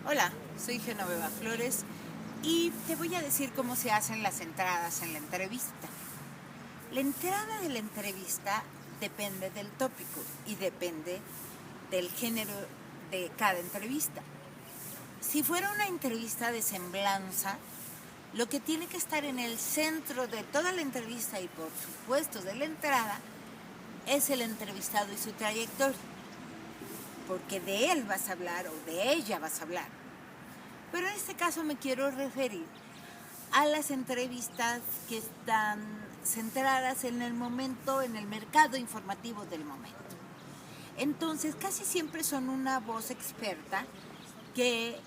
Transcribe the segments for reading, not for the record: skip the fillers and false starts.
Hola, soy Genoveva Flores y te voy a decir cómo se hacen las entradas en la entrevista. La entrada de la entrevista depende del tópico y depende del género de cada entrevista. Si fuera una entrevista de semblanza, lo que tiene que estar en el centro de toda la entrevista y por supuesto de la entrada es el entrevistado y su trayectoria, porque de él vas a hablar o de ella vas a hablar. Pero en este caso me quiero referir a las entrevistas que están centradas en el momento, en el mercado informativo del momento. Entonces, casi siempre son una voz experta que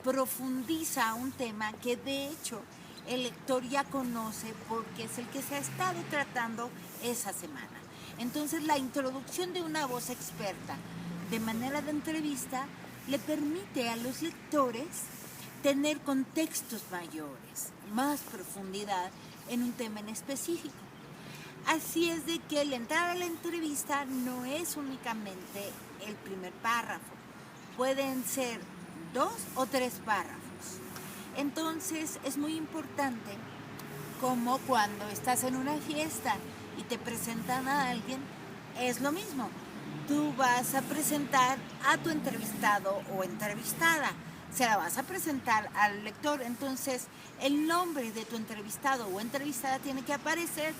profundiza un tema que de hecho el lector ya conoce porque es el que se ha estado tratando esa semana. Entonces, la introducción de una voz experta de manera de entrevista le permite a los lectores tener contextos mayores, más profundidad en un tema en específico. Así es de que la entrada a la entrevista no es únicamente el primer párrafo, pueden ser 2 o 3 párrafos. Entonces es muy importante, como cuando estás en una fiesta y te presentan a alguien, es lo mismo. Tú vas a presentar a tu entrevistado o entrevistada, se la vas a presentar al lector, entonces el nombre de tu entrevistado o entrevistada tiene que aparecer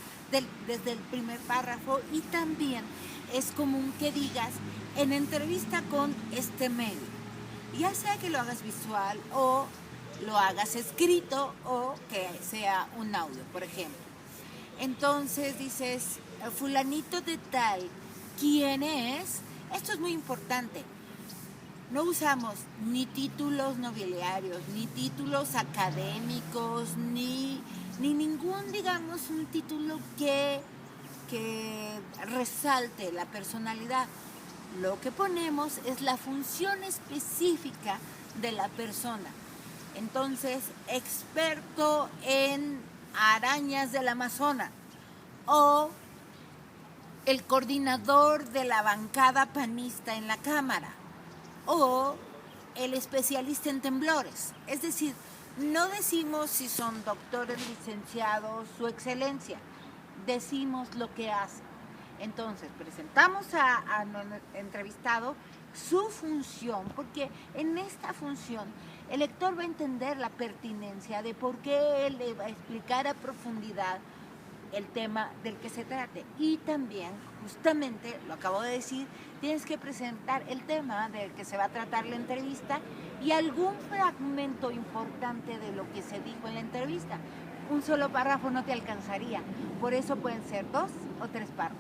desde el primer párrafo, y también es común que digas en entrevista con este medio, ya sea que lo hagas visual o lo hagas escrito o que sea un audio, por ejemplo. Entonces dices, fulanito de tal, ¿quién es? Esto es muy importante. No usamos ni títulos nobiliarios, ni títulos académicos, ni ningún, digamos, un título que resalte la personalidad. Lo que ponemos es la función específica de la persona. Entonces, experto en arañas del Amazonas, o el coordinador de la bancada panista en la Cámara, o el especialista en temblores. Es decir, no decimos si son doctores, licenciados, su excelencia, decimos lo que hacen. Entonces, presentamos a nuestro entrevistado su función, porque en esta función el lector va a entender la pertinencia de por qué él le va a explicar a profundidad el tema del que se trate. Y también, justamente, lo acabo de decir, tienes que presentar el tema del que se va a tratar la entrevista y algún fragmento importante de lo que se dijo en la entrevista. Un solo párrafo no te alcanzaría, por eso pueden ser 2 o 3 párrafos.